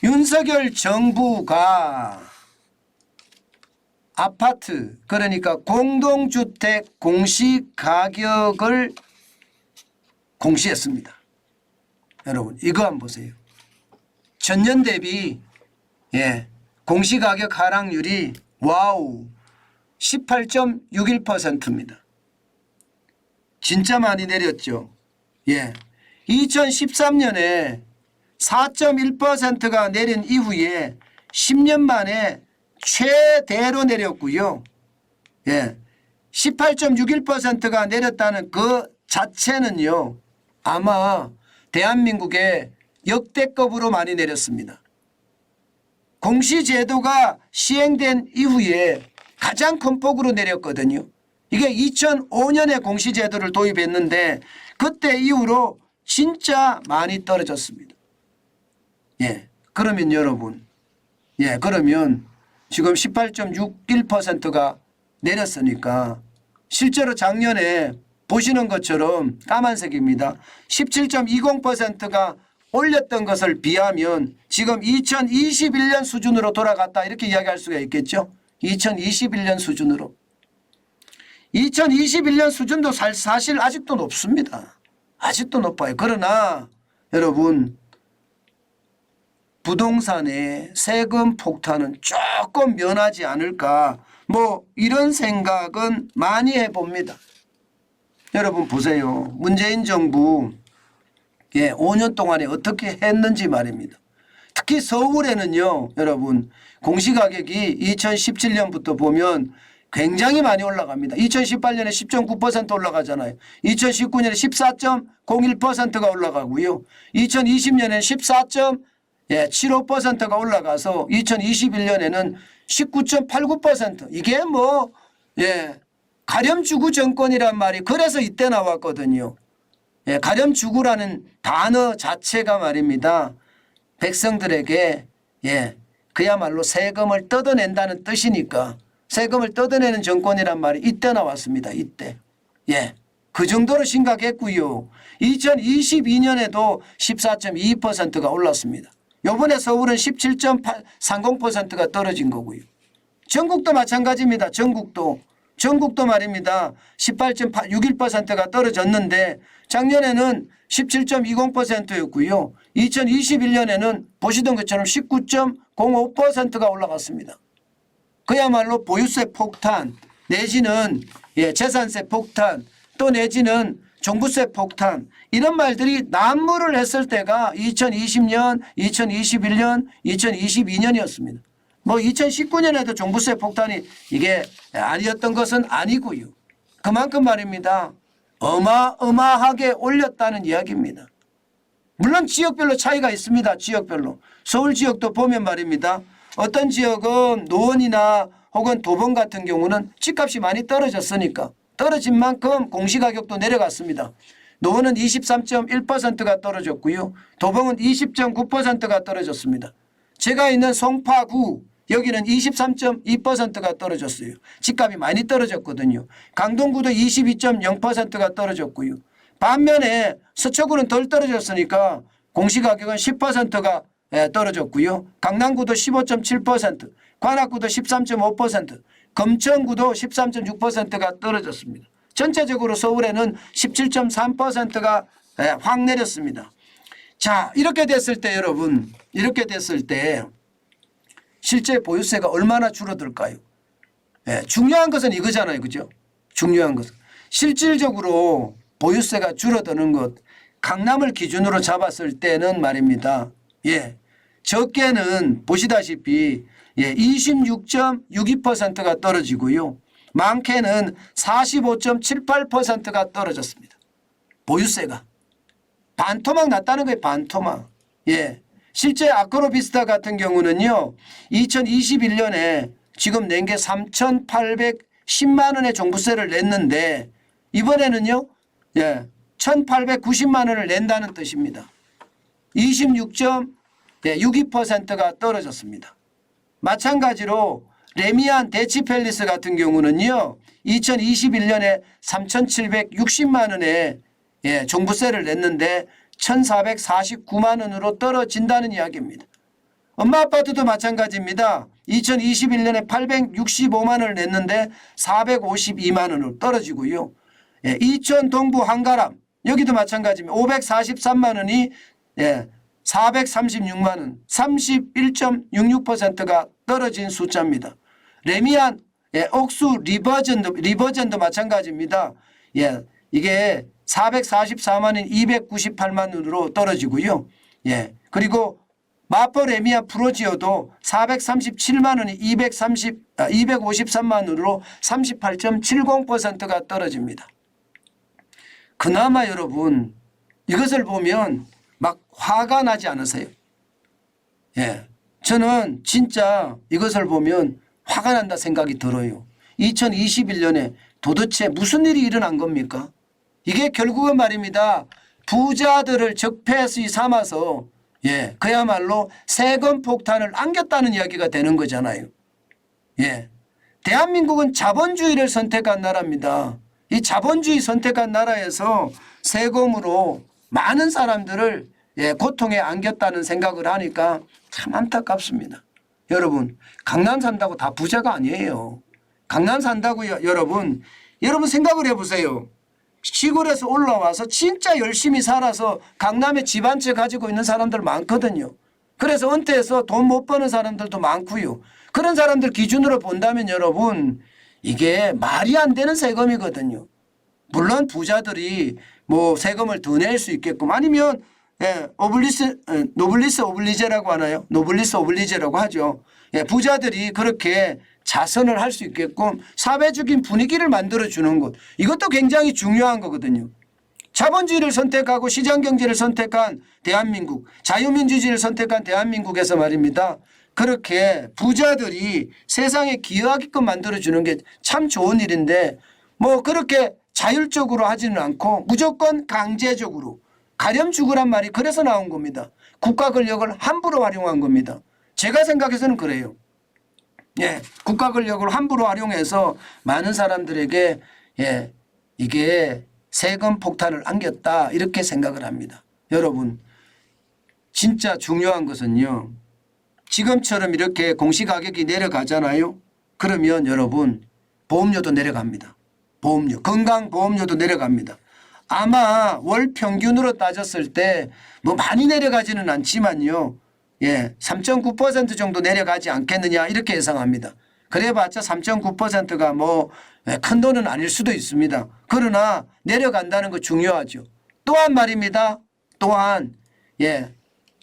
윤석열 정부가 아파트 그러니까 공동주택 공시가격을 공시했습니다. 여러분 이거 한번 보세요. 전년 대비 공시가격 하락률이 와우 18.61%입니다. 진짜 많이 내렸죠. 2013년에 4.1%가 내린 이후에 10년 만에 최대로 내렸고요. 18.61%가 내렸다는 그 자체는요. 아마 대한민국의 역대급으로 많이 내렸습니다. 공시제도가 시행된 이후에 가장 큰 폭으로 내렸거든요. 이게 2005년에 공시제도를 도입했는데 그때 이후로 진짜 많이 떨어졌습니다. 그러면 여러분 그러면 지금 18.61%가 내렸으니까 실제로 작년에 보시는 것처럼 까만색입니다. 17.20%가 올렸던 것을 비하면 지금 2021년 수준으로 돌아갔다 이렇게 이야기할 수가 있겠죠. 2021년 수준으로. 2021년 수준도 사실 아직도 높습니다. 아직도 높아요. 그러나 여러분 부동산의 세금 폭탄은 조금 면하지 않을까 뭐 이런 생각은 많이 해봅니다. 여러분 보세요. 문재인 정부 5년 동안에 어떻게 했는지 말입니다. 특히 서울에는요. 여러분 공시가격이 2017년부터 보면 굉장히 많이 올라갑니다. 2018년에 10.9% 올라가잖아요. 2019년에 14.01%가 올라가고요. 2020년에는 14.75%가 올라가서 2021년에는 19.89% 이게 뭐 가렴주구 정권이란 말이 그래서 이때 나왔거든요. 가렴주구라는 단어 자체가 말입니다. 백성들에게 그야말로 세금을 뜯어낸다는 뜻이니까 세금을 뜯어내는 정권이란 말이 이때 나왔습니다. 이때. 그 정도로 심각했고요. 2022년에도 14.22%가 올랐습니다. 요번에 서울은 17.30%가 떨어진 거고요. 전국도 마찬가지입니다. 전국도 말입니다. 18.61%가 떨어졌는데 작년에는 17.20%였고요. 2021년에는 보시던 것처럼 19.05%가 올라갔습니다. 그야말로 보유세 폭탄 내지는 재산세 폭탄 또 내지는 종부세 폭탄 이런 말들이 난무를 했을 때가 2020년, 2021년, 2022년이었습니다. 뭐 2019년에도 종부세 폭탄이 이게 아니었던 것은 아니고요. 그만큼 말입니다. 어마어마하게 올렸다는 이야기입니다. 물론 지역별로 차이가 있습니다. 지역별로. 서울 지역도 보면 말입니다. 어떤 지역은 노원이나 혹은 도봉 같은 경우는 집값이 많이 떨어졌으니까 떨어진 만큼 공시가격도 내려갔습니다. 노원은 23.1%가 떨어졌고요. 도봉은 20.9%가 떨어졌습니다. 제가 있는 송파구 여기는 23.2%가 떨어졌어요. 집값이 많이 떨어졌거든요. 강동구도 22.0%가 떨어졌고요. 반면에 서초구는 덜 떨어졌으니까 공시가격은 10%가 떨어졌고요. 강남구도 15.7%, 관악구도 13.5%, 금천구도 13.6%가 떨어졌습니다. 전체적으로 서울에는 17.3%가 확 내렸습니다. 자, 이렇게 됐을 때 여러분, 이렇게 됐을 때 실제 보유세가 얼마나 줄어들까요? 중요한 것은 이거잖아요. 그죠? 중요한 것은. 실질적으로 보유세가 줄어드는 것, 강남을 기준으로 잡았을 때는 말입니다. 적게는 보시다시피 26.62%가 떨어지고요. 많게는 45.78%가 떨어졌습니다. 보유세가. 반토막 났다는 거예요. 반토막. 실제 아크로비스타 같은 경우는요. 2021년에 지금 낸 게 3,810만 원의 종부세를 냈는데 이번에는요. 1,890만 원을 낸다는 뜻입니다. 26.62%가 떨어졌습니다. 마찬가지로 레미안 대치팰리스 같은 경우는요. 2021년에 3,760만 원의 종부세를 냈는데 1,449만 원으로 떨어진다는 이야기입니다. 엄마 아파트도 마찬가지입니다. 2021년에 865만 원을 냈는데 452만 원으로 떨어지고요. 예, 이천 동부 한가람 여기도 마찬가지입니다. 543만 원이 436만 원 31.66%가 떨어진 숫자입니다. 레미안 옥수 리버전도 마찬가지입니다. 예, 이게 444만 원 298만 원으로 떨어지고요. 예, 그리고 마포 레미아 프로지오도 437만 원이 253만 원으로 38.70%가 떨어집니다. 그나마 여러분 이것을 보면 막 화가 나지 않으세요? 예, 저는 진짜 이것을 보면 화가 난다 생각이 들어요. 2021년에 도대체 무슨 일이 일어난 겁니까? 이게 결국은 말입니다. 부자들을 적폐수의 삼아서 예, 그야말로 세금 폭탄을 안겼다는 이야기가 되는 거잖아요. 예, 대한민국은 자본주의를 선택한 나라입니다. 이 자본주의 선택한 나라에서 세금으로 많은 사람들을 고통에 안겼다는 생각을 하니까 참 안타깝습니다. 여러분 강남 산다고 다 부자가 아니에요. 강남 산다고 여러분 생각을 해보세요. 시골에서 올라와서 진짜 열심히 살아서 강남에 집 한 채 가지고 있는 사람들 많거든요. 그래서 은퇴해서 돈 못 버는 사람들도 많고요. 그런 사람들 기준으로 본다면 여러분 이게 말이 안 되는 세금이거든요. 물론 부자들이 뭐 세금을 더 낼 수 있게끔 아니면 노블리스 오블리제라고 하나요? 노블리스 오블리제라고 하죠. 부자들이 그렇게 자선을 할 수 있게끔 사회적인 분위기를 만들어주는 것 이것도 굉장히 중요한 거거든요. 자본주의를 선택하고 시장경제를 선택한 대한민국 자유민주주의를 선택한 대한민국에서 말입니다. 그렇게 부자들이 세상에 기여하게끔 만들어주는 게 참 좋은 일인데 뭐 그렇게 자율적으로 하지는 않고 무조건 강제적으로 가렴 죽으란 말이 그래서 나온 겁니다. 국가 권력을 함부로 활용한 겁니다. 제가 생각해서는 그래요. 예, 국가 권력을 함부로 활용해서 많은 사람들에게 이게 세금 폭탄을 안겼다 이렇게 생각을 합니다. 여러분 진짜 중요한 것은요. 지금처럼 이렇게 공시가격이 내려가잖아요. 그러면 여러분 보험료도 내려갑니다. 보험료, 건강보험료도 내려갑니다. 아마 월 평균으로 따졌을 때 뭐 많이 내려가지는 않지만요. 3.9% 정도 내려가지 않겠느냐 이렇게 예상합니다. 그래봤자 3.9%가 뭐 큰 돈은 아닐 수도 있습니다. 그러나 내려간다는 거 중요하죠. 또한 말입니다. 또한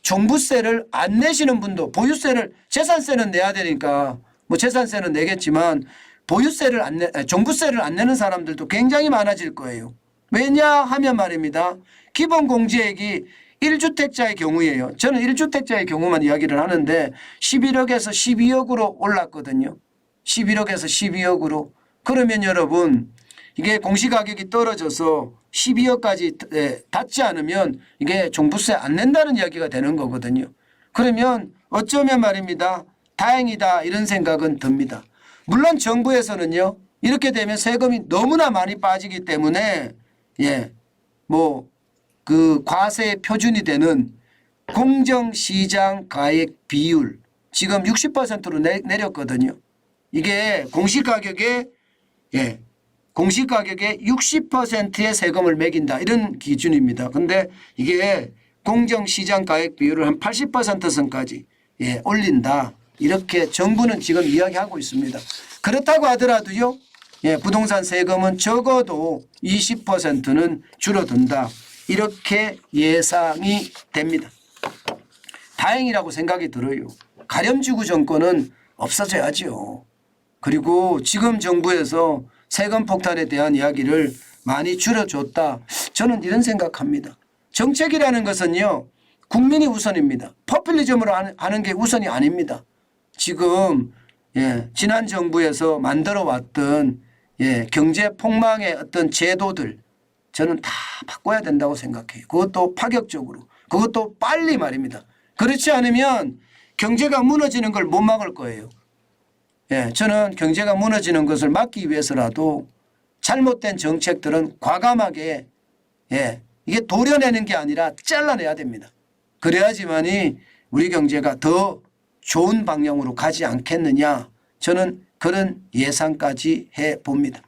종부세를 안 내시는 분도 보유세를 재산세는 내야 되니까 뭐 재산세는 내겠지만 보유세를 종부세를 안 내는 사람들도 굉장히 많아질 거예요. 왜냐하면 말입니다. 기본공제액이 1주택자의 경우에요. 저는 1주택자의 경우만 이야기를 하는데 11억에서 12억으로 올랐거든요. 11억에서 12억으로. 그러면 여러분 이게 공시가격이 떨어져서 12억까지 닿지 않으면 이게 종부세 안 낸다는 이야기가 되는 거거든요. 그러면 어쩌면 말입니다. 다행이다 이런 생각은 듭니다. 물론 정부에서는요. 이렇게 되면 세금이 너무나 많이 빠지기 때문에 뭐 그 과세 표준이 되는 공정시장 가액 비율 지금 60%로 내렸거든요. 이게 공시가격의 60%의 세금을 매긴다 이런 기준입니다. 그런데 이게 공정시장 가액 비율을 한 80% 선까지 올린다. 이렇게 정부는 지금 이야기하고 있습니다. 그렇다고 하더라도요. 부동산 세금은 적어도 20%는 줄어든다. 이렇게 예상이 됩니다. 다행이라고 생각이 들어요. 가렴지구 정권은 없어져야죠. 그리고 지금 정부에서 세금 폭탄에 대한 이야기를 많이 줄여줬다. 저는 이런 생각합니다. 정책이라는 것은요. 국민이 우선입니다. 포퓰리즘으로 하는 게 우선이 아닙니다. 지금 지난 정부에서 만들어 왔던 경제 폭망의 어떤 제도들 저는 다 바꿔야 된다고 생각해요. 그것도 파격적으로. 그것도 빨리 말입니다. 그렇지 않으면 경제가 무너지는 걸 못 막을 거예요. 저는 경제가 무너지는 것을 막기 위해서라도 잘못된 정책들은 과감하게 이게 도려내는 게 아니라 잘라내야 됩니다. 그래야지만이 우리 경제가 더 좋은 방향으로 가지 않겠느냐 저는 그런 예상까지 해 봅니다.